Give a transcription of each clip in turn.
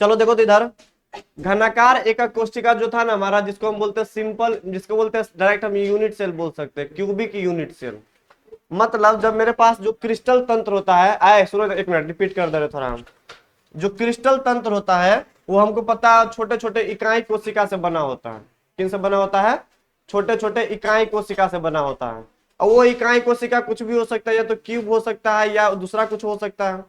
चलो देखो तो इधर घनाकार एकक कोशिका जो था ना हमारा, जिसको हम बोलते हैं सिंपल, जिसको बोलते हैं डायरेक्ट हम यूनिट सेल बोल सकते हैं, क्यूबिक यूनिट सेल। मतलब जब मेरे पास जो क्रिस्टल तंत्र होता है, आए सुनो एक मिनट रिपीट कर दे रहे थोड़ा हम। जो क्रिस्टल तंत्र होता है वो हमको पता है छोटे छोटे इकाई कोशिका से बना होता है। किन से बना होता है? छोटे छोटे इकाई कोशिका से बना होता है। और वो इकाई कोशिका कुछ भी हो सकता है, या तो क्यूब हो सकता है या दूसरा कुछ हो सकता है।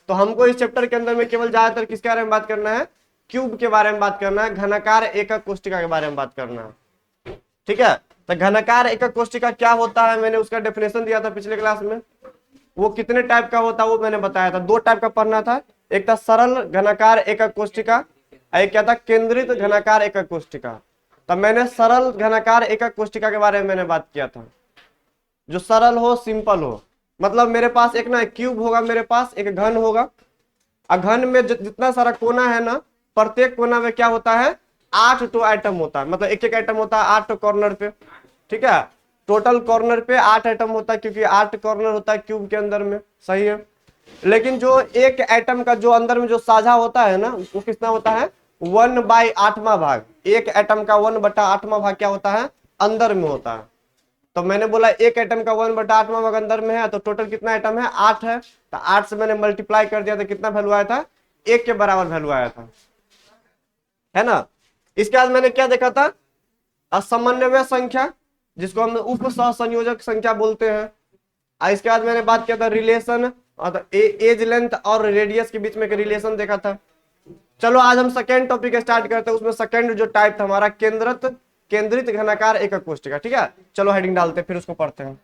तो हमको इस चैप्टर के अंदर में केवल ज्यादातर किसके बारे में बात करना है? क्यूब के बारे में बात करना है, घनाकार एकक कोशिका के बारे में बात करना है। ठीक है, तो घनाकार एकक कोशिका क्या होता है, मैंने उसका डेफिनेशन दिया था पिछले क्लास में। वो कितने टाइप का होता है वो मैंने बताया था, दो टाइप का पढ़ना था। एक था सरल घनाकार एकक कोशिका, एक क्या था? केंद्रित घनाकार एकक कोशिका। तब मैंने सरल घनाकार एकक कोशिका के बारे में मैंने बात किया था, जो सरल हो, सिंपल हो। मतलब मेरे पास एक ना क्यूब होगा, मेरे पास एक घन होगा, और घन में जितना सारा कोना है ना, प्रत्येक कोना में क्या होता है? 8 आइटम होता है। मतलब एक एक आइटम होता है 8 कॉर्नर पे। ठीक है, टोटल कॉर्नर पे 8 आइटम होता है, क्योंकि 8 कॉर्नर होता है क्यूब के अंदर में। सही है। लेकिन जो एक एटम का जो अंदर में जो साझा होता है ना, वो कितना होता है? 1/8वां भाग। एक एटम का 1/8वां भाग क्या होता है? अंदर में होता है। तो मैंने बोला एक एटम का 1/8वां भाग अंदर में है, तो टोटल कितना एटम है? 8 है। तो 8 से मैंने मल्टीप्लाई कर दिया, तो कितना वैल्यू आया था? 1 के बराबर वैल्यू आया था, है ना। इसके बाद मैंने क्या देखा था? असमन्वय संख्या, जिसको हम उप सहसंयोजक संख्या बोलते हैं। और इसके बाद मैंने बात किया था रिलेशन, एज लेंथ और रेडियस के बीच में एक रिलेशन देखा था। चलो आज हम सेकेंड टॉपिक स्टार्ट करते हैं। उसमें सेकेंड जो टाइप था हमारा केंद्रित घनाकार एकक कोशिका। ठीक है, चलो हेडिंग डालते हैं फिर उसको पढ़ते हैं।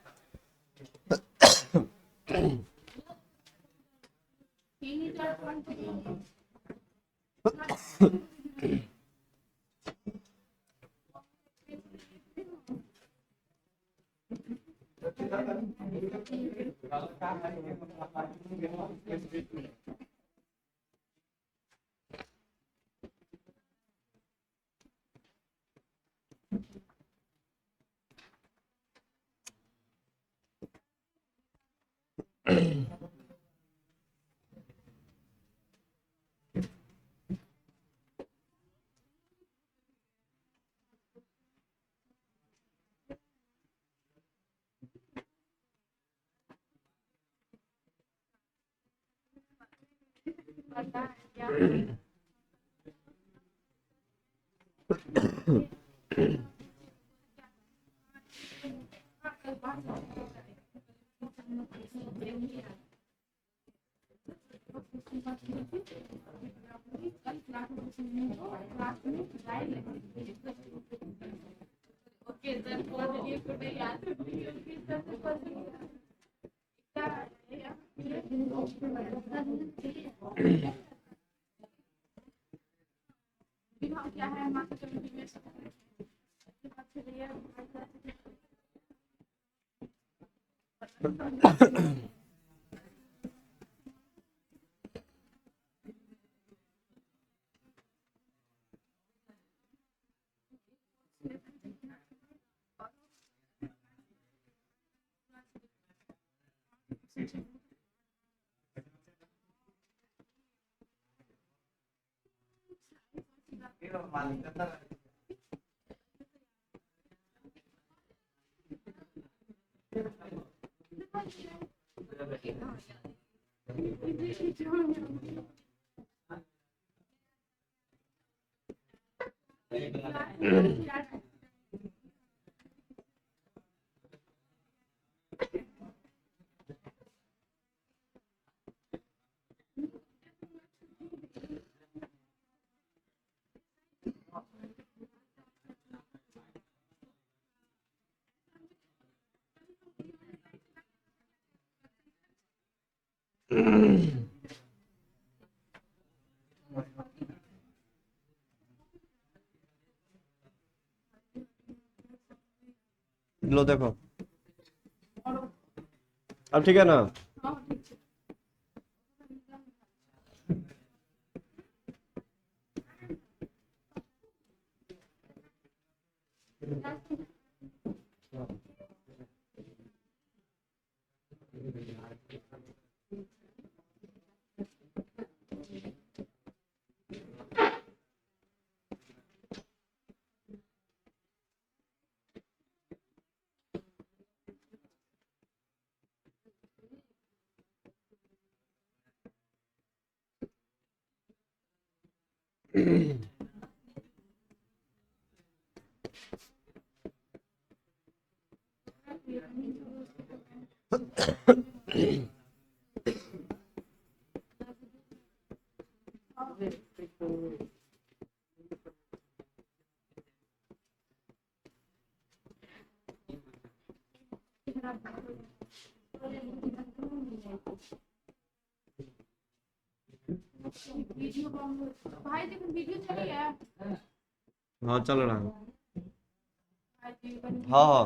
लो देखो, अब ठीक है ना। वीडियो भाई देखो वीडियो चली है। हाँ चल रहा है। हाँ हाँ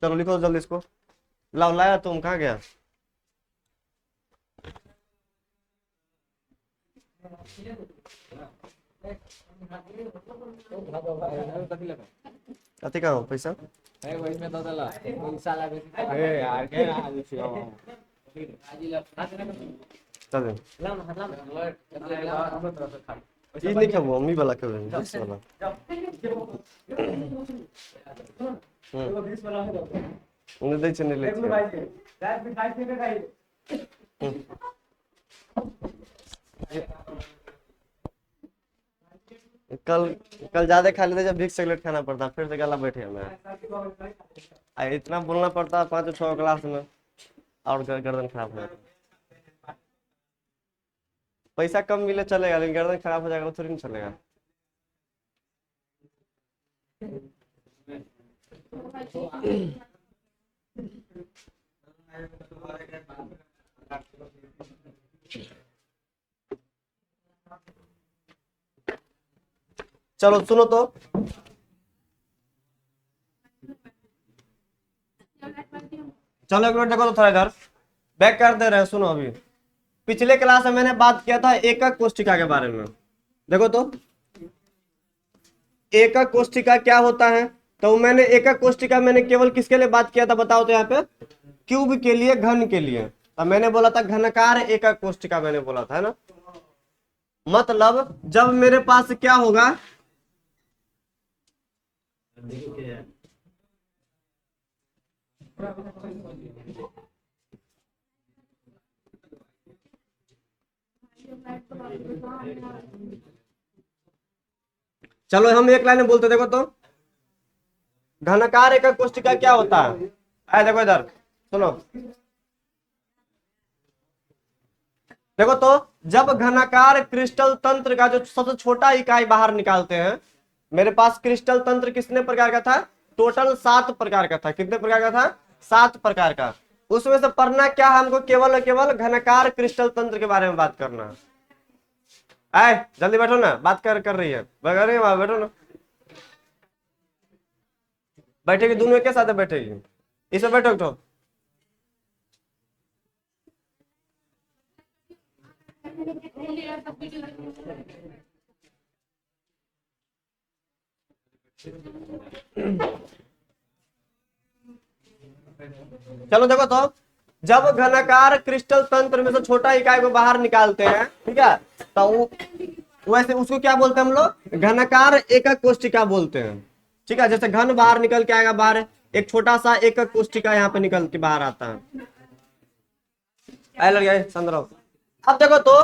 चलो लिखो जल्दी इसको। लाओ, लाया तुम, कहाँ गया? कथी का हो पैसा? चल ई नहीं खेबो, मम्मी वाला खेबो, 20 वाला। उन्हें दे चने ले कल कल ज्यादा खा लेते जब विक्स चॉकलेट खाना पड़ता, फिर से गला बैठे हमें। इतना बोलना पड़ता 5-6 क्लास में, और गर्दन खराब हो जाता। पैसा कम मिले चलेगा, लेकिन गर्दन खराब हो जाएगा तो थोड़ी नहीं चलेगा। चलो सुनो तो, चलो एक मिनट देखो तो, थोड़ा इधर बैक कर दे रहे हैं। सुनो, अभी पिछले क्लास में मैंने बात किया था एकक कोष्ठिका के बारे में। देखो तो एकक कोष्ठिका क्या होता है। तो मैंने एकक कोष्ठिका मैंने केवल किसके लिए बात किया था बताओ तो, यहाँ पे क्यूब के लिए, घन के लिए। तो मैंने बोला था घनकार एकक कोष्ठिका, मैंने बोला था, है ना। मतलब जब मेरे पास क्या होगा, चलो हम एक लाइन में बोलते, देखो तो घनकार एकक कोष्ठिका क्या होता है। आए देखो इधर, सुनो, देखो तो जब घनाकार क्रिस्टल तंत्र का जो सबसे छोटा इकाई बाहर निकालते हैं, मेरे पास क्रिस्टल तंत्र कितने प्रकार का था, टोटल 7 प्रकार का था। कितने प्रकार का था? 7 प्रकार का। उसमें से पढ़ना क्या है हमको, केवल केवल घनकार क्रिस्टल तंत्र के बारे में बात करना है। आए जल्दी बैठो ना, बात कर रही है, बैठो ना। बैठेगी दोनों एक साथ बैठेगी, इसे बैठो तो। चलो देखो तो, जब घनाकार क्रिस्टल तंत्र में से छोटा इकाई को बाहर निकालते हैं, ठीक है, तो वैसे उसको क्या बोलते हैं हम लोग, घनाकार एकक कोष्ठिका बोलते हैं। ठीक है, जैसे घन बाहर निकल के आएगा बाहर, एक छोटा सा एकक कोष्ठिका यहाँ पे निकल के बाहर आता है। संदर्भ। अब देखो तो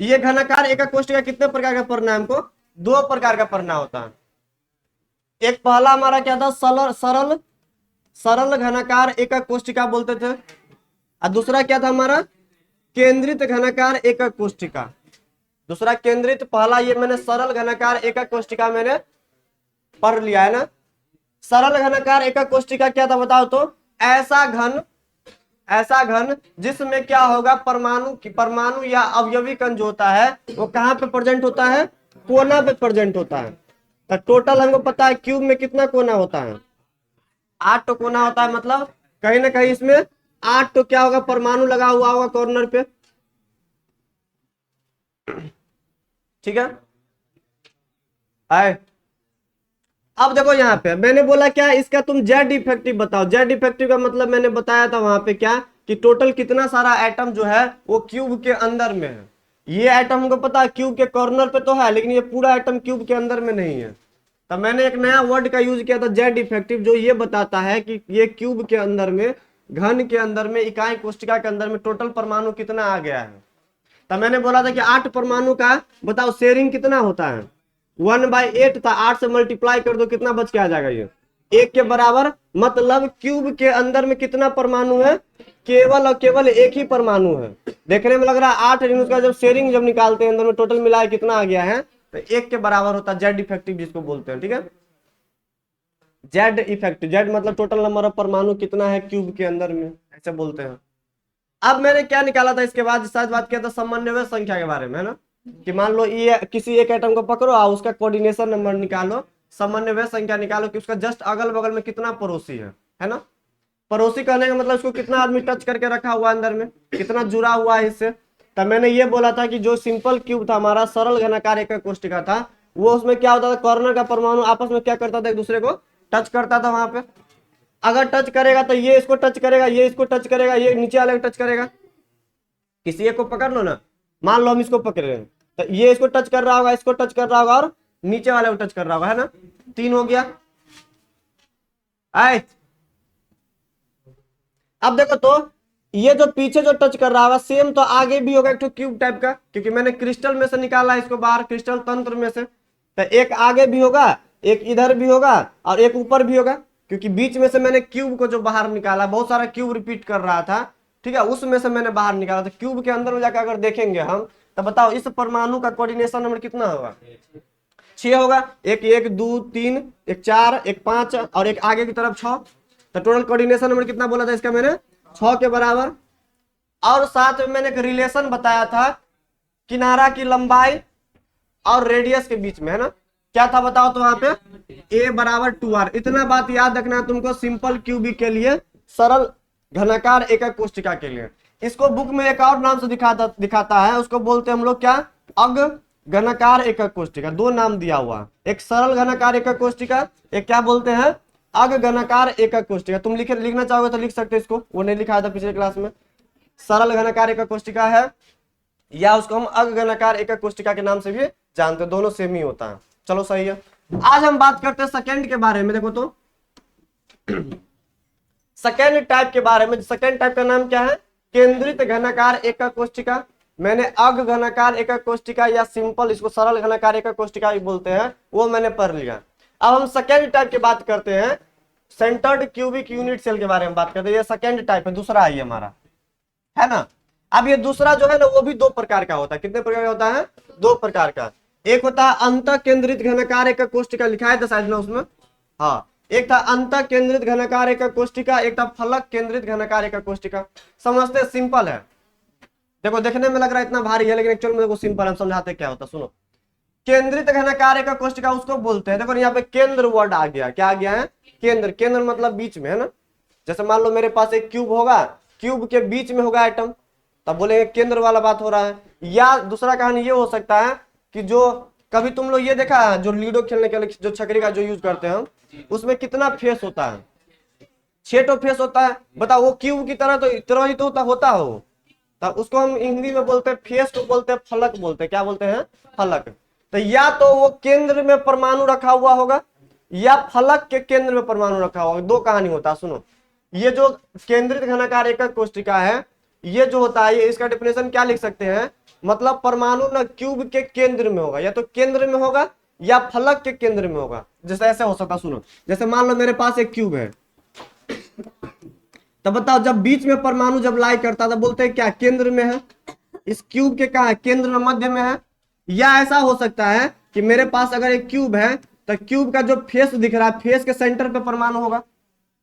ये घनाकार एकक कोष्ठिका कितने प्रकार का पढ़ना है हमको, 2 प्रकार का पढ़ना होता है। एक पहला हमारा क्या था, सरल घनाकार एकक कोष्ठिका बोलते थे, और दूसरा क्या था हमारा, केंद्रित घनाकार एकक कोष्ठिका। दूसरा केंद्रित, पहला ये मैंने सरल घनाकार एकक कोष्ठिका मैंने पढ़ लिया है ना। सरल घनाकार एकक कोष्ठिका क्या था बताओ तो, ऐसा घन जिसमें क्या होगा, परमाणु या अवयवी कण जो होता है वो कहाँ पे प्रेजेंट होता है, कोना पे प्रेजेंट होता है। तो टोटल हमको पता है क्यूब में कितना कोना होता है, 8 तो कोना होता है। मतलब कहीं ना कहीं इसमें 8 तो क्या होगा, परमाणु लगा हुआ होगा कॉर्नर पे। ठीक है, आए अब देखो यहाँ पे मैंने बोला क्या, इसका तुम जेड इफेक्टिव बताओ। जेड इफेक्टिव का मतलब मैंने बताया था वहां पे क्या, कि टोटल कितना सारा एटम जो है वो क्यूब के अंदर में है। ये एटम हमको पता है क्यूब के कॉर्नर पे तो है, लेकिन ये पूरा एटम क्यूब के अंदर में नहीं है। तब मैंने एक नया वर्ड का यूज किया था, जेड इफेक्टिव, जो ये बताता है कि ये क्यूब के अंदर में, घन के अंदर में, इकाई कोष्ठिका के अंदर में टोटल परमाणु कितना आ गया है। तब मैंने बोला था कि 8 परमाणु का बताओ शेयरिंग कितना होता है, 1/8 था। 8 से मल्टीप्लाई कर दो, कितना बच के आ जाएगा, ये 1 के बराबर। मतलब क्यूब के अंदर में कितना परमाणु है, केवल और केवल एक ही परमाणु है। देखने में लग रहा है 8 लेकिन उसका जब शेयरिंग जब निकालते हैं अंदर में टोटल मिला के कितना आ गया है, तो 1 के बराबर होता है, जेड इफेक्टिव जिसको बोलते हैं, ठीक है। जेड इफेक्टिव, जेड मतलब टोटल नंबर ऑफ परमाणु कितना है क्यूब के अंदर में, ऐसे बोलते हैं। अब मैंने क्या निकाला था इसके बाद, शायद बात किया था समन्वय संख्या के बारे में, है ना, कि मान लो ये किसी एक एटम को पकड़ो और उसका कोऑर्डिनेशन नंबर निकालो, समन्वय संख्या निकालो कि उसका जस्ट अगल बगल में कितना पड़ोसी है ना। पड़ोसी कहने का मतलब उसको कितना आदमी टच करके रखा हुआ है अंदर में, कितना जुड़ा हुआ है इससे। तब मैंने ये बोला था कि जो सिंपल क्यूब था हमारा, सरल घनाकार एकक कोष्ठिका था, वो उसमें क्या होता था, कॉर्नर का परमाणु आपस में क्या करता था, एक दूसरे को टच करता था वहां पे। अगर टच करेगा तो ये इसको टच करेगा, ये इसको टच करेगा, ये नीचे वाले को टच करेगा। किसी एक को पकड़ लो ना, मान लो हम इसको पकड़ रहे हैं, तो ये इसको टच कर रहा होगा, इसको टच कर रहा होगा और नीचे वाले को टच कर रहा होगा, है ना। 3 हो गया। आए अब देखो तो ये जो पीछे जो टच कर रहा होगा सेम तो आगे भी होगा एक तो क्यूब टाइप का, क्योंकि मैंने क्रिस्टल में से निकाला इसको बाहर, क्रिस्टल तंत्र में से, तो एक आगे भी होगा, एक इधर भी होगा और एक ऊपर भी होगा, क्योंकि बीच में से मैंने क्यूब को जो बाहर निकाला, बहुत सारा क्यूब रिपीट कर रहा था, ठीक है, उसमें से मैंने बाहर निकाला। तो क्यूब के अंदर में जाकर अगर देखेंगे हम, तो बताओ इस परमाणु का कोऑर्डिनेशन नंबर कितना होगा, 6 होगा। एक 1 2 3, एक 4, एक 5 और एक आगे की तरफ 6, तो टोटल कोऑर्डिनेशन नंबर कितना बोला था इसका मैंने, 6 के बराबर। और साथ में मैंने एक रिलेशन बताया था किनारा की लंबाई और रेडियस के बीच में, है ना, क्या था बताओ तो वहां पे a बराबर 2r। इतना बात याद रखना है तुमको सिंपल क्यूबिक के लिए, सरल घनाकार एकक कोष्ठिका के लिए। इसको बुक में एक और नाम से दिखाता है, उसको बोलते हैं हम लोग क्या, अग घनाकार एकक कोष्ठिका। 2 नाम दिया हुआ, एक सरल घनाकार एकक कोष्ठिका, एक क्या बोलते हैं, अग घनाकार एकक कोष्ठिका। तुम लिखना चाहोगे तो लिख सकते हो इसको, वो नहीं लिखा था पिछले क्लास में। सरल घनाकार एकक कोष्ठिका है, या उसको हम अग घनाकार एकक कोष्ठिका के नाम से भी जानते हैं, दोनों सेम ही होता है। चलो सही है। आज हम बात करते हैं सेकेंड के बारे में। देखो तो सेकेंड टाइप के बारे में, सेकेंड टाइप का नाम क्या है, केंद्रित घनाकार एकक कोष्ठिका। मैंने अग घनाकार एकक कोष्ठिका या सिंपल इसको सरल घनाकार एकक कोष्ठिका भी बोलते हैं, वो मैंने पढ़ लिया। अब हम सेकेंड टाइप की बात करते हैं, सेंटर्ड क्यूबिक यूनिट सेल के बारे में बात करते हैं। ये सेकेंड टाइप है, दूसरा है ये हमारा, है ना। अब ये दूसरा जो है ना, वो भी 2 प्रकार का होता है। कितने प्रकार का होता है, 2 प्रकार का। एक होता है अंत केंद्रित घनाकार एकक कोष्ठिका, लिखा है था शायद ना उसमें, हाँ, एक था अंत केंद्रित घनाकार एकक कोष्ठिका, एक था फलक केंद्रित घनाकार एकक कोष्ठिका। समझते सिंपल है, देखो देखने में लग रहा है इतना भारी है, लेकिन एक्चुअल में देखो सिंपल, हम समझाते क्या होता, सुनो। केंद्रित घनाकार एकक कोष्ठिका उसको बोलते हैं, देखो यहाँ पे केंद्र वर्ड आ गया, क्या आ गया है, केंद्र। केंद्र मतलब बीच में, है ना। जैसे मान लो मेरे पास एक क्यूब होगा, क्यूब के बीच में होगा एटम, तब बोलेंगे केंद्र वाला बात हो रहा है। या दूसरा कहानी ये हो सकता है कि जो कभी तुम लोग ये देखा है, जो लूडो खेलने के लिए जो छकरी का जो यूज करते हैं हम, उसमें कितना फेस होता है, 6 फेस होता है। बताओ वो क्यूब की तरह तो इतना ही तो होता हो, तब उसको हम हिंदी में बोलते हैं, फेस को बोलते हैं फलक बोलते हैं, क्या बोलते हैं, फलक। तो या तो वो केंद्र में परमाणु रखा हुआ होगा, या फलक के केंद्र में परमाणु रखा हुआ होगा। 2 कहानी होता है, सुनो। ये जो केंद्रित घनाकार एकक कोष्ठिका है, ये जो होता है, ये इसका डेफिनेशन क्या लिख सकते हैं, मतलब परमाणु ना क्यूब के केंद्र में होगा, या तो केंद्र में होगा या फलक के केंद्र में होगा। जैसे ऐसे हो सकता, सुनो, जैसे मान लो मेरे पास एक क्यूब है, तब बताओ जब बीच में परमाणु जब लाई करता था, बोलते हैं क्या, केंद्र में है। इस क्यूब के कहा है, केंद्र में, मध्य में है। या ऐसा हो सकता है कि मेरे पास अगर एक क्यूब है, तो क्यूब का जो फेस दिख रहा है, फेस के सेंटर पे परमाणु होगा।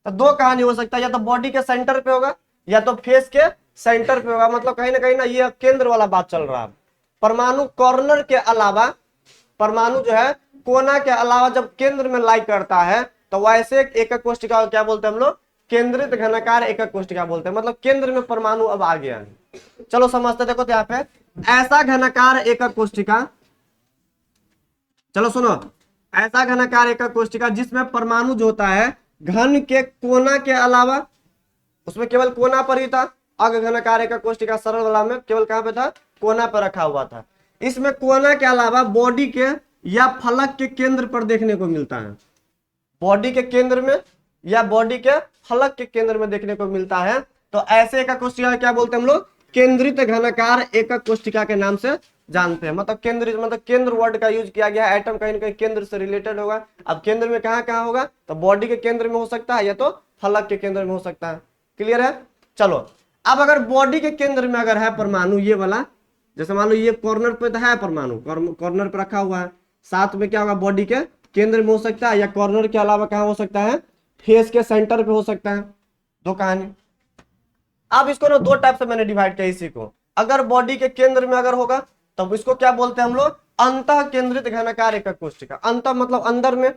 तो 2 कहानी हो सकता है, या तो बॉडी के सेंटर पे होगा, या तो फेस के सेंटर पे होगा। मतलब कहीं ना ये केंद्र वाला बात चल रहा है। परमाणु कॉर्नर के अलावा, परमाणु जो है कोना के अलावा जब केंद्र में लाई करता है, तो वैसे एकक कोष्ठिका क्या बोलते हैं हम लोग, केंद्रित घनाकार एकक कोष्ठिका बोलते हैं। मतलब केंद्र में परमाणु अब आ गया है। चलो समझते, देखो तो यहाँ पे ऐसा घनाकार एकक कोष्ठिका, चलो सुनो, ऐसा घनाकार एकक कोष्ठिका जिसमें परमाणु जो होता है घन के कोना के अलावा, उसमें केवल कोना पर ही था। अग घनाकार एकक कोष्ठिका सरल वाला में केवल कहां पे था, कोना पर रखा हुआ था। इसमें कोना के अलावा बॉडी के या फलक के केंद्र पर देखने को मिलता है, बॉडी के केंद्र में या बॉडी के फलक के केंद्र में देखने को मिलता है। तो ऐसे एकक कोष्ठिका क्या बोलते हैं हम लोग, केंद्रित घनाकार एकक कोष्ठिका के नाम से जानते हैं। मतलब केंद्रित मतलब केंद्र वर्ड का यूज किया गया है, एटम कहीं ना कहीं केंद्र से रिलेटेड होगा। अब केंद्र में कहां कहां होगा, तो बॉडी के केंद्र में हो सकता है, या तो फलक के केंद्र में हो सकता है। क्लियर है। चलो अब अगर बॉडी के केंद्र में अगर है परमाणु ये वाला, जैसे मान लो ये कॉर्नर पे तो है परमाणु, कॉर्नर पे रखा हुआ है, साथ में क्या होगा बॉडी के केंद्र में हो सकता है, या कॉर्नर के अलावा कहाँ हो सकता है, फेस के सेंटर पे हो सकता है। दो कहानी। अब इसको ना दो टाइप से मैंने डिवाइड किया इसी को। अगर बॉडी के केंद्र में अगर होगा तब इसको क्या बोलते हैं हम लोग, अंतः केंद्रित घनाकार एकक कोशिका। अंतः मतलब अंदर में,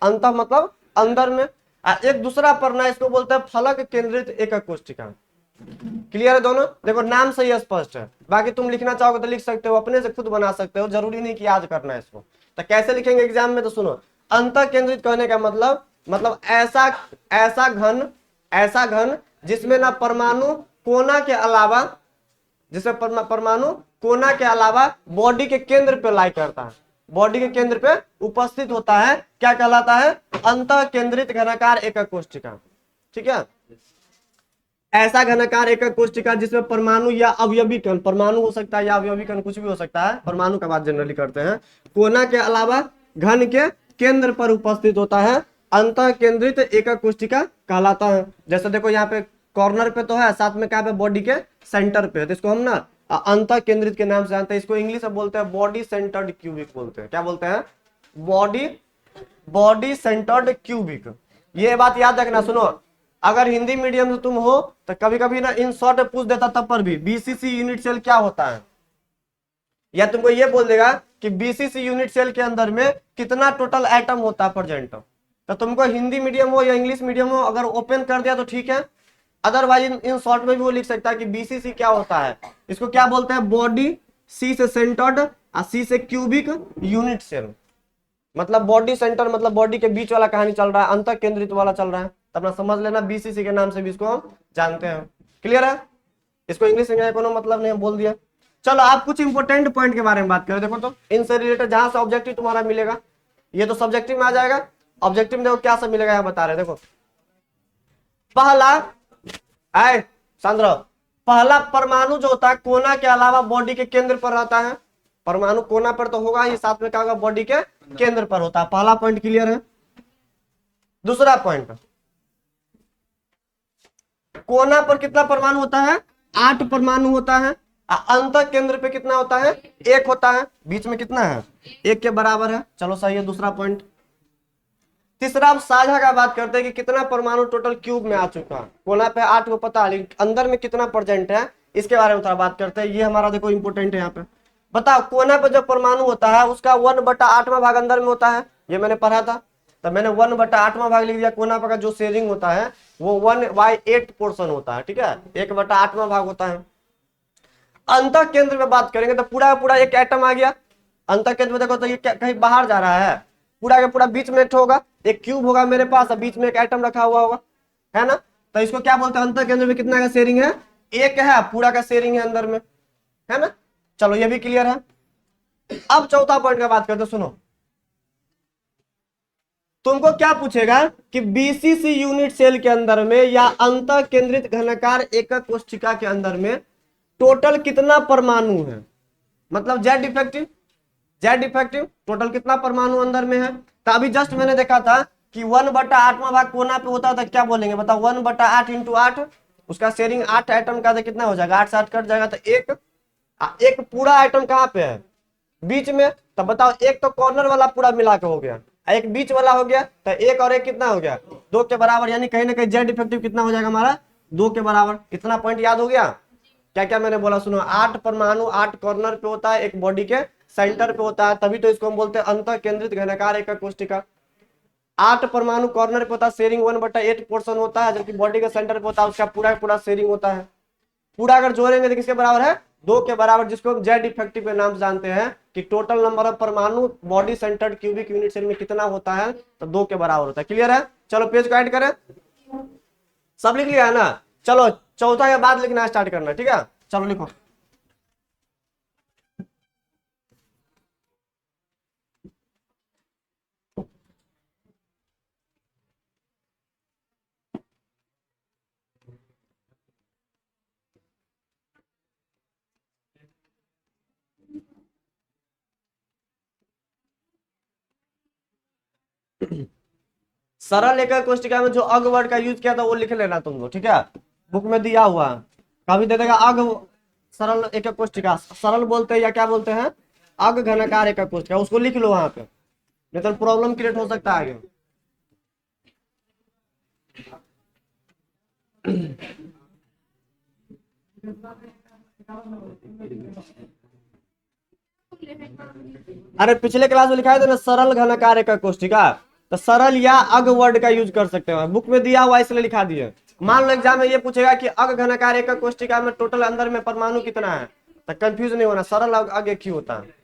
अंतः मतलब अंदर में। एक दूसरा पढ़ना, इसको बोलते हैं फलक केंद्रित एकक कोशिका। क्लियर है दोनों? देखो नाम से ही स्पष्ट है, बाकी तुम लिखना चाहोगे तो लिख सकते हो, अपने से खुद बना सकते हो, जरूरी नहीं कि याद करना है इसको। तो कैसे लिखेंगे एग्जाम में, तो सुनो। अंतः केंद्रित कहने का मतलब ऐसा घन जिसमें ना परमाणु कोना के अलावा, जिसमें परमाणु कोना के अलावा बॉडी के केंद्र पे लाई करता है, बॉडी के केंद्र पे उपस्थित होता है, क्या कहलाता है, अंतः केंद्रित घनाकार एकक कोशिका। ठीक है, ऐसा घनाकार एकक कोशिका जिसमें परमाणु या अवयवी कण, परमाणु हो सकता है या अवयवी कण, कुछ भी हो सकता है, परमाणु का बात जनरली करते हैं, कोना के अलावा घन के केंद्र पर उपस्थित होता है, अंतः केंद्रित एकक कोशिका कहलाता है। जैसे देखो यहाँ पे कॉर्नर पे तो है, साथ में क्या पे, बॉडी के सेंटर पे, तो इसको हम ना अंतः केंद्रित के नाम से जानते हैं। इसको इंग्लिश में बोलते हैं बॉडी सेंटर्ड क्यूबिक बोलते हैं। क्या बोलते हैं? Body centred cubic. ये बात याद रखना। सुनो, अगर हिंदी मीडियम से तुम हो तो कभी कभी ना इन शॉर्ट पूछ देता, तब पर भी बीसीसी यूनिट सेल क्या होता है, या तुमको ये बोल देगा कि बीसीसी यूनिट सेल के अंदर में कितना टोटल एटम होता है प्रेजेंट, तो तुमको हिंदी मीडियम हो या इंग्लिश मीडियम हो, अगर ओपन कर दिया तो ठीक है, अदरवाइज इन शॉर्ट में भी वो लिख सकता है कि बीसीसी क्या होता है। इसको क्या बोलते हैं, बॉडी सी से सेंटर्ड और सी से क्यूबिक यूनिट सेल। मतलब बॉडी सेंटर मतलब बॉडी के बीच वाला कहानी चल रहा है, अंतः केंद्रित वाला चल रहा है, तब ना समझ लेना बीसीसी के नाम से भी इसको हम जानते हैं। क्लियर है? इसको इंग्लिश में कोनो मतलब नहीं, बोल दिया। चलो आप कुछ इंपोर्टेंट पॉइंट के बारे में बात करें। देखो तो इनसे रिलेटेड जहां से ऑब्जेक्टिव तुम्हारा मिलेगा, ये तो सब्जेक्टिव में आ जाएगा। ऑब्जेक्टिव में देखो क्या सब मिलेगा, यहाँ बता रहे। देखो पहला, आए सांद्र, पहला परमाणु जो होता है कोना के अलावा बॉडी के केंद्र पर रहता है। परमाणु कोना पर तो होगा ही, साथ में क्या होगा, बॉडी के केंद्र पर होता है। पहला पॉइंट क्लियर है। दूसरा पॉइंट, कोना पर कितना परमाणु होता है, 8 परमाणु होता है। अंतः केंद्र पे कितना होता है, 1 होता है। बीच में कितना है, 1 के बराबर है। चलो सही है, दूसरा पॉइंट। तीसरा, अब साझा का बात करते हैं कि कितना परमाणु टोटल क्यूब में आ चुका है। कोना पे 8 को पता है, लेकिन अंदर में कितना प्रेजेंट है, इसके बारे में थोड़ा बात करते हैं। ये हमारा देखो इंपोर्टेंट है। यहाँ पे बताओ, कोना पे जो परमाणु होता है उसका 1/8वां भाग अंदर में होता है, ये मैंने पढ़ा था। तो मैंने 1/8वां भाग लिख दिया। कोना पर का जो शेयरिंग होता है वो 1/8 पोर्शन होता है। ठीक है, 1/8वां भाग होता है। अंतः केंद्र में बात करेंगे तो पूरा पूरा एक एटम आ गया। अंतः केंद्र में देखो तो ये कहीं बाहर जा रहा है, पूरा का पूरा बीच में एक होगा, एक क्यूब होगा मेरे पास, और बीच में एक एटम रखा हुआ होगा, है ना। तो इसको क्या बोलते हैं, अंतः केंद्र में कितना का शेयरिंग है, 1 है, पूरा का शेयरिंग है अंदर में, है ना। चलो ये भी क्लियर है। अब चौथा पॉइंट का बात करते, सुनो। तुमको क्या पूछेगा कि बीसीसी यूनिट सेल के अंदर में या अंतः केंद्रित घनाकार एकक कोशिका के अंदर में टोटल कितना परमाणु है, मतलब जेड इफेक्टिव टोटल कितना परमाणु अंदर में है। तो अभी जस्ट मैंने देखा था कि 1/8वां भाग कोना पे होता था, क्या बोलेंगे बताओ, 1/8 इंटू 8, उसका शेयरिंग 8 आइटम का, तो कितना हो जाएगा, 8 से 8 कट जाएगा, तो एक पूरा आइटम कहाँ पे है, बीच में। तब बताओ, एक तो कॉर्नर वाला पूरा मिला के हो गया, एक बीच वाला हो गया, तो एक और एक कितना हो गया, 2 के बराबर। यानी कहीं ना कहीं जेड इफेक्टिव कितना हो जाएगा हमारा, 2 के बराबर। इतना पॉइंट याद हो गया। क्या क्या मैंने बोला, सुनो। 8 परमाणु 8 कॉर्नर पे होता है, एक बॉडी के सेंटर पे होता है, तभी तो इसको हम बोलते हैं अंतः केंद्रित घनाकार एकक कोशिका। 8 परमाणु कॉर्नर पे होता है, शेयरिंग 1/8 पोर्शन होता है, जबकि बॉडी के सेंटर पे होता है उसका पूरा पूरा शेयरिंग होता है। पूरा अगर जोड़ेंगे तो किसके बराबर है, 2 के बराबर, जिसको हम जेड इफेक्टिव के नाम से जानते हैं कि टोटल नंबर ऑफ परमाणु body centred cubic unit cell में कितना होता है, तो 2 के बराबर होता है। क्लियर है? चलो पेज को ऐड करें, सब लिख लिया है ना। चलो चौथा के बाद लिखना स्टार्ट करना, ठीक है। चलो लिखो। सरल एकक कोशिका में जो अग वर्ड का यूज किया था वो लिख लेना तुम लोग, ठीक है, बुक में दिया हुआ है। कभी दे देगा अग सरल एक कोष्टिका, सरल बोलते हैं या क्या बोलते हैं, अग घनाकार एक कोष्टिका, उसको लिख लो वहां पे, नहीं तो प्रॉब्लम क्रिएट हो सकता है आगे। अरे पिछले क्लास में लिखा है तो ना सरल घनाकार एक कोष्टिका, तो सरल या अग वर्ड का यूज कर सकते हैं, बुक में दिया हुआ इसलिए लिखा दिए। मान लो एग्जाम में ये पूछेगा कि अग घनाकार एक कोष्टिका में टोटल अंदर में परमाणु कितना है, तो कंफ्यूज नहीं होना, सरल अग एक ही होता है।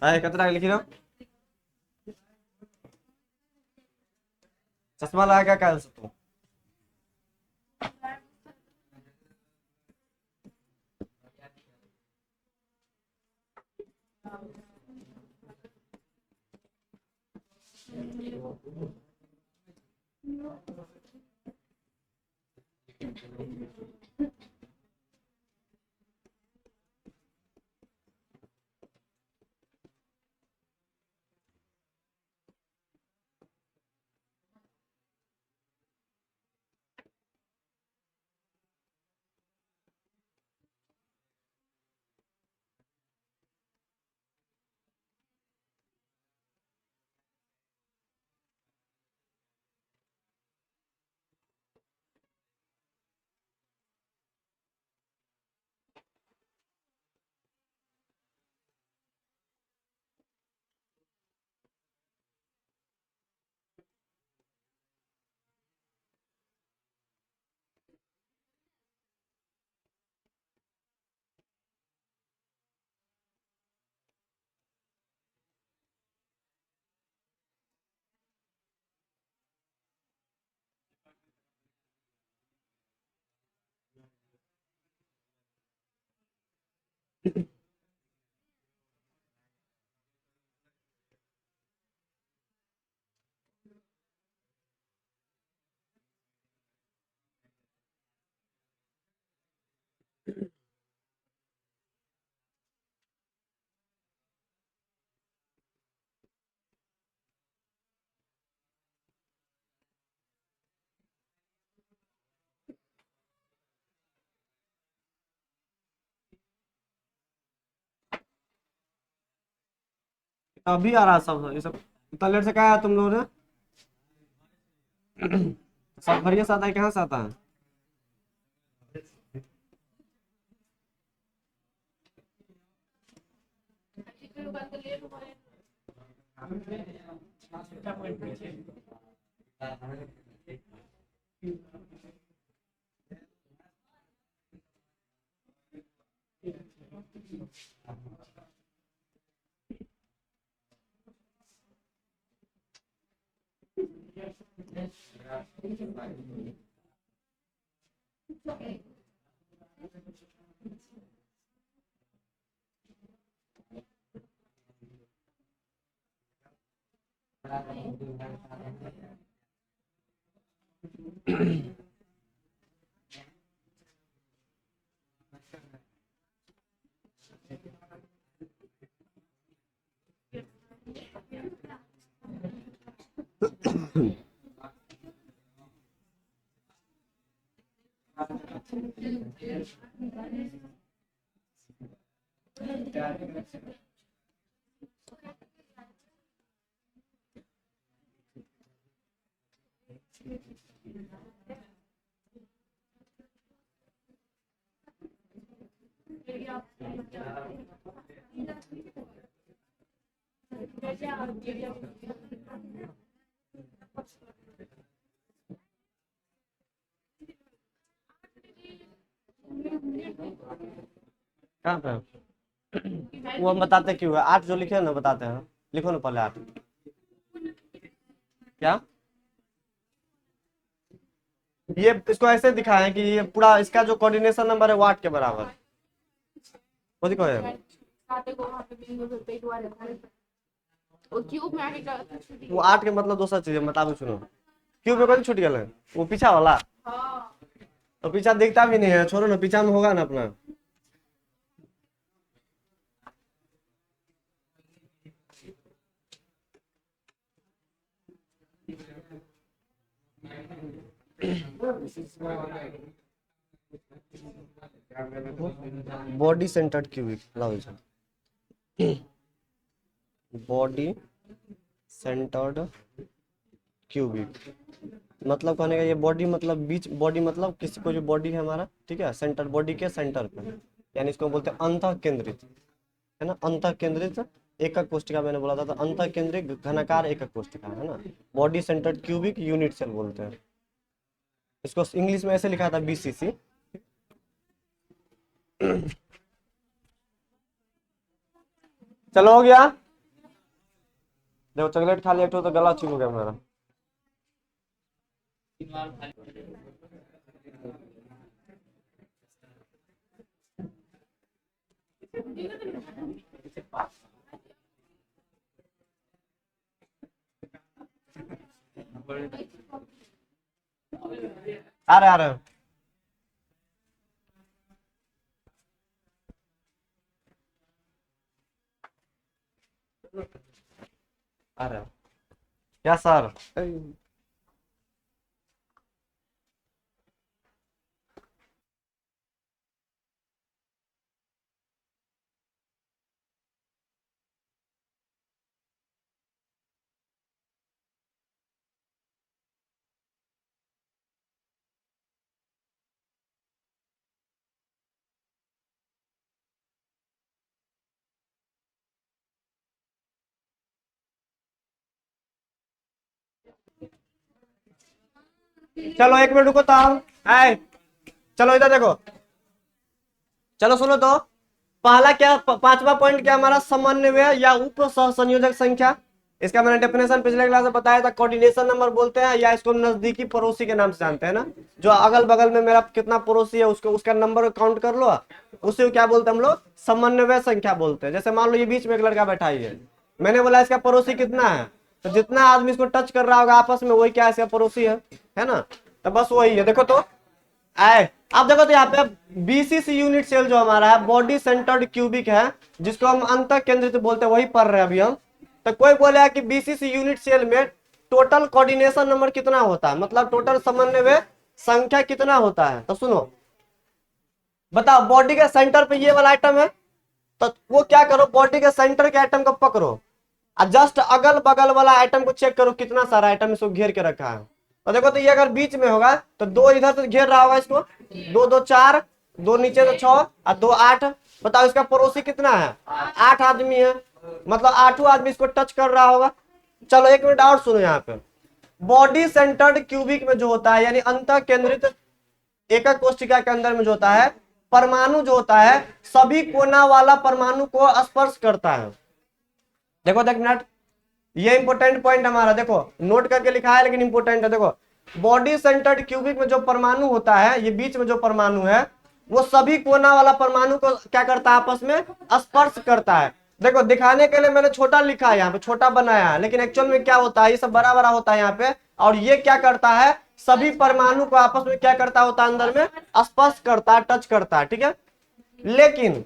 कितना लिख रहे हो, चश्मा लगा क्या कर सकते हो। अभी आ रहा सब ये सब, इतना लेट से क्या आया तुम लोगों ने, सब बढ़िया से आता है, कहाँ से आता है। कहाँ पे वो हम बताते क्यों है, 8 जो लिखे हैं ना बताते हैं, लिखो ना पहले 8 क्या। ये इसको ऐसे दिखाया है कि ये पूरा इसका जो कोऑर्डिनेशन नंबर है वो 8 के बराबर है। वो देखो है साथे को वहाँ पे बिंदु पे पेट वाले वो क्यूब में आके का छुट्टी वो 8 के मतलब दूसरा चीज है, मतलब सुनो क्यों पे कोई छूट गया है? वो पीछा वाला हाँ तो पीछा दिखता भी नहीं है, छोड़ो ना, पीछा में होगा ना अपना। बॉडी सेंटर्ड क्यूबिक लाओ बॉडी सेंटर्ड क्यूबिक मतलब कहने का ये बॉडी मतलब बीच, बॉडी मतलब किसी को जो बॉडी है हमारा, ठीक है, सेंटर बॉडी के सेंटर पे, यानी इसको बोलते हैं अंतः केंद्रित, है ना, अंतः केंद्रित एकक कोशिका मैंने बोला था, तो अंतः केंद्रित घनाकार एकक कोशिका है ना, body centred cubic unit cell बोलते हैं इसको। इंग्लिश में ऐसे लिखा था बीसीसी। चलो हो गया, देखो चॉकलेट खा लिया तो गला चुभ गया मेरा। आ रहे आ रहे आ रहे क्या सर। चलो 1 मिनट रुको तो है, चलो इधर देखो, चलो सुनो तो पहला क्या, पांचवा पॉइंट क्या हमारा, समन्वय या उप सहसंयोजक संख्या। इसका मैंने डेफिनेशन पिछले क्लास में बताया था, कोऑर्डिनेशन नंबर बोलते हैं, या इसको नजदीकी पड़ोसी के नाम से जानते हैं ना, जो अगल बगल में मेरा कितना पड़ोसी है उसको उसका नंबर काउंट कर लो, उसे को क्या बोलते हैं हम लोग, समन्वय संख्या बोलते हैं। जैसे मान लो ये बीच में एक लड़का बैठा ही है, मैंने बोला इसका पड़ोसी कितना है, तो जितना आदमी इसको टच कर रहा होगा आपस में वही क्या इसका पड़ोसी है ना, तो बस वही है। देखो तो आए आप देखो तो यहाँ पे बीसीसी यूनिट सेल जो हमारा है बॉडी सेंटर्ड क्यूबिक है, जिसको हम अंतः केंद्रित बोलते हैं, वही पढ़ रहे हैं अभी हम। तो कोई बोले कि बीसीसी यूनिट सेल में टोटल कोऑर्डिनेशन नंबर कितना होता है, मतलब टोटल समन्वय संख्या कितना होता है, तो सुनो बताओ, बॉडी के सेंटर पे ये वाला आइटम है, तो वो क्या करो, बॉडी के सेंटर के आइटम को पकड़ो और जस्ट अगल बगल वाला आइटम को चेक करो कितना सारा आइटम इसको घेर के रखा है। तो देखो तो ये अगर बीच में होगा तो 2 इधर से घेर रहा होगा इसको, 2 2 4, 2 नीचे तो 6 और 2 8। बताओ इसका पड़ोसी कितना है, 8 आदमी है, मतलब 8 आदमी इसको टच कर रहा होगा। चलो 1 मिनट और सुनो, यहाँ पे बॉडी सेंटर्ड क्यूबिक में जो होता है, यानी अंतः केंद्रित एकक कोशिका के अंदर में जो होता है, परमाणु जो होता है सभी कोना वाला परमाणु को स्पर्श करता है। देखो देख मिनट, ये इंपोर्टेंट पॉइंट हमारा, देखो नोट करके लिखा है लेकिन इंपोर्टेंट है। देखो बॉडी सेंटर्ड क्यूबिक में जो परमाणु होता है, ये बीच में जो परमाणु है वो सभी कोना वाला परमाणु को क्या करता है, आपस में स्पर्श करता है। देखो दिखाने के लिए मैंने छोटा लिखा है, यहाँ पे छोटा बनाया है, लेकिन एक्चुअल में क्या होता है, ये सब बड़ा बड़ा होता है यहाँ पे, और ये क्या करता है, सभी परमाणु को आपस में क्या करता होता है, अंदर में स्पर्श करता है, टच करता है, ठीक है, लेकिन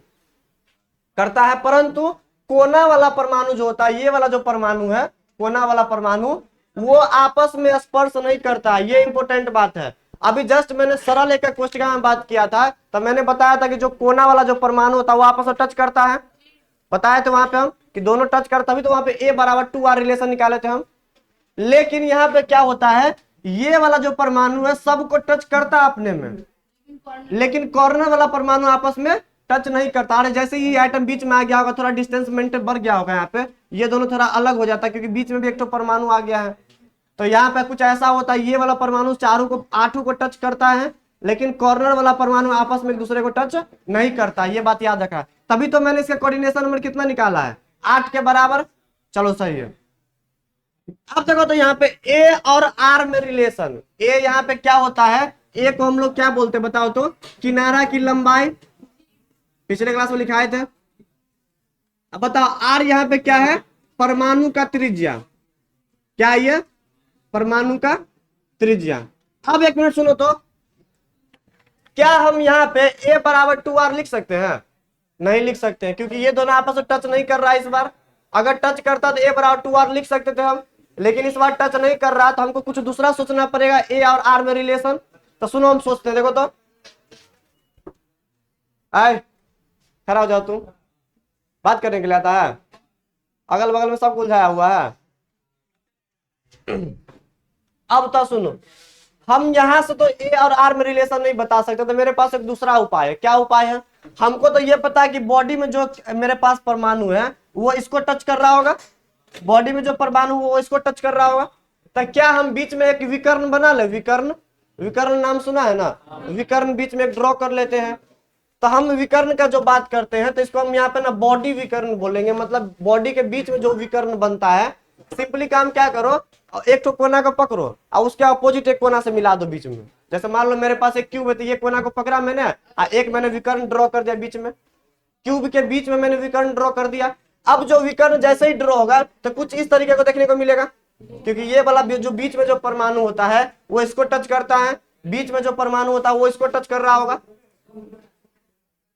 करता है, परंतु कोना वाला परमाणु जो होता है, ये वाला जो परमाणु है, कोना वाला परमाणु, वो आपस में स्पर्श नहीं करता। ये इंपॉर्टेंट बात है। अभी जस्ट मैंने सरल एकक कोशिका में बात किया था, तो मैंने बताया था कि जो कोना वाला जो परमाणु होता है वो आपस में टच करता है, बताया था वहां पे हम कि दोनों टच करता, तभी तो वहां पे A बराबर 2R रिलेशन निकाले थे हम। लेकिन यहाँ पे क्या होता है, ये वाला जो परमाणु है सबको टच करता अपने में, लेकिन कॉर्नर वाला परमाणु आपस में टच नहीं करता। अरे जैसे ही आइटम बीच में आ गया होगा, थोड़ा डिस्टेंस मेंटेन बढ़ गया होगा, यहाँ पे ये दोनों थोड़ा अलग हो जाता है क्योंकि बीच में भी एक तो परमाणु आ गया है। तो यहाँ पे कुछ ऐसा होता है, ये वाला परमाणु चारों को 8 को टच करता है, लेकिन कॉर्नर वाला परमाणु आपस में एक दूसरे को टच नहीं करता, ये बात याद रखा। तभी तो मैंने इसका कोऑर्डिनेशन नंबर कितना निकाला है, 8 के बराबर। चलो सही है। अब देखो तो यहाँ पे ए और आर में रिलेशन, ए यहाँ पे क्या होता है, ए को हम लोग क्या बोलते हैं बताओ तो, किनारा की लंबाई, पिछले क्लास में लिखाए थे। अब बताओ आर यहाँ पे क्या है, परमाणु का त्रिज्या, क्या है ये, परमाणु का त्रिज्या। अब एक मिनट सुनो तो, क्या हम यहाँ पे ए बराबर 2r लिख सकते हैं, नहीं लिख सकते हैं, क्योंकि ये दोनों आपस में टच नहीं कर रहा है इस बार। अगर टच करता तो ए बराबर 2r लिख सकते थे हम, लेकिन इस बार टच नहीं कर रहा तो हमको कुछ दूसरा सोचना पड़ेगा ए और आर में रिलेशन। तो सुनो हम सोचते हैं, देखो तो, आए खड़ा हो जाओ, तुम बात करने के लिए आता है, अगल बगल में सब उलझाया हुआ है। अब तो सुनो, हम यहां से तो ए और आर में रिलेशन नहीं बता सकते, तो मेरे पास एक दूसरा उपाय है। क्या उपाय है, हमको तो ये पता है कि बॉडी में जो मेरे पास परमाणु है वो इसको टच कर रहा होगा, बॉडी में जो परमाणु वो इसको टच कर रहा होगा। तो क्या हम बीच में एक विकर्ण बना ले, विकर्ण, विकर्ण नाम सुना है ना, विकर्ण बीच में एक ड्रॉ कर लेते हैं। तो हम विकर्ण का जो बात करते हैं तो इसको हम यहाँ पे ना बॉडी विकर्ण बोलेंगे, मतलब बॉडी के बीच में जो विकर्ण बनता है। सिंपली काम क्या करो, एक तो कोना को पकड़ो और उसके अपोजिट एक कोना से मिला दो बीच में। जैसे मान लो मेरे पास एक क्यूब है, तो ये कोना को पकड़ा मैंने और एक मैंने विकर्ण ड्रॉ कर दिया बीच में, क्यूब के बीच में मैंने विकर्ण ड्रॉ कर दिया। अब जो विकर्ण जैसे ही ड्रॉ होगा तो कुछ इस तरीके को देखने को मिलेगा, क्योंकि ये वाला जो बीच में जो परमाणु होता है वो इसको टच करता है, बीच में जो परमाणु होता है वो इसको टच कर रहा होगा।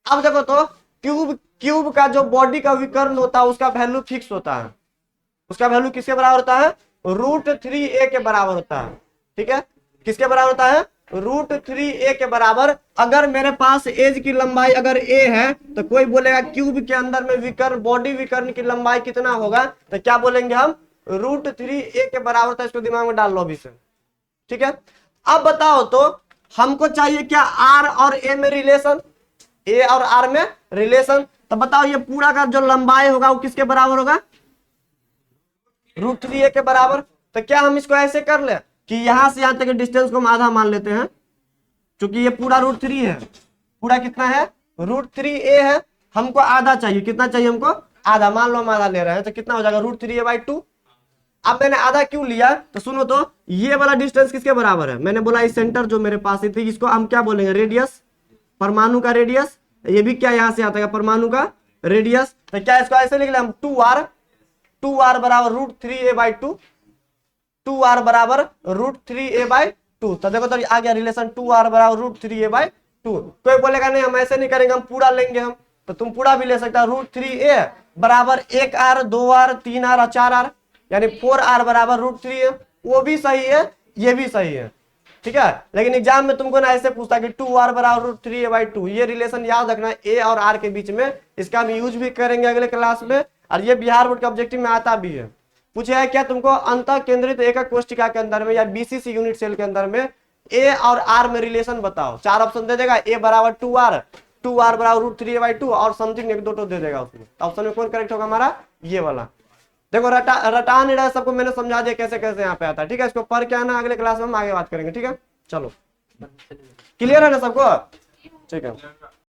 अब देखो तो क्यूब का जो बॉडी का विकर्ण होता है उसका वैल्यू फिक्स होता है, उसका वैल्यू किसके बराबर होता है, √3a के बराबर होता है। ठीक है, किसके बराबर होता है, √3a के बराबर। अगर मेरे पास एज की लंबाई अगर a है तो कोई बोलेगा क्यूब के अंदर में विकर्ण, बॉडी विकर्ण की लंबाई कितना होगा, तो क्या बोलेंगे हम, √3a के बराबर था। इसको दिमाग में डाल लो अभी से। ठीक है, अब बताओ तो हमको चाहिए क्या, आर और ए में रिलेशन, ए और आर में रिलेशन। तो बताओ ये पूरा का जो लंबाई होगा वो किसके बराबर होगा, √3a के बराबर। तो क्या हम इसको ऐसे कर ले कि यहां से यहां तक डिस्टेंस को हम आधा मान लेते हैं, क्योंकि ये पूरा √3 है, पूरा कितना है, √3a है, हमको आधा चाहिए, कितना चाहिए हमको, आधा। मान लो हम आधा ले रहे हैं तो कितना हो जाएगा, √3a/2। अब मैंने आधा क्यों लिया, तो सुनो तो, ये वाला डिस्टेंस किसके बराबर है, मैंने बोला इस सेंटर जो मेरे पास थी, इसको हम क्या बोलेंगे, रेडियस, परमाणु का रेडियस। ये भी क्या यहां से आता है, परमाणु का रेडियस। तो क्या इसको ऐसे लिख ले हम, 2r बराबर √3a/2, 2r बराबर √3a/2। तो देखो तो आ गया रिलेशन, 2r बराबर √3a/2। कोई बोलेगा नहीं हम ऐसे नहीं करेंगे, हम पूरा लेंगे हम, तो तुम पूरा भी ले सकता है, √3a बराबर 1r 2r 3r और 4r, यानी 4r बराबर √3a। वो भी सही है, ये भी सही है। ठीक है, लेकिन एग्जाम में तुमको ना ऐसे पूछता कि 2r बराबर √3a/2, ये रिलेशन याद रखना ए और आर के बीच में, इसका हम यूज भी करेंगे अगले क्लास में, और ये बिहार बोर्ड के ऑब्जेक्टिव में आता भी है। पूछे है क्या तुमको, अंतः केंद्रित एकक कोष्टिका के अंदर में या बीसीसी यूनिट सेल के अंदर में ए और आर में रिलेशन बताओ। 4 ऑप्शन दे देगा, ए बराबर 2r, 2r बराबर √3a/2 और समथिंग एक दो तो दे देगा उसमें। ऑप्शन में कौन करेक्ट होगा हमारा, ये वाला। देखो रटा नहीं रहा, सबको मैंने समझा दिया कैसे कैसे यहाँ पे आता है। ठीक है, इसको पढ़ के आना, अगले क्लास में हम आगे बात करेंगे। ठीक है, चलो क्लियर है ना सबको, ठीक है।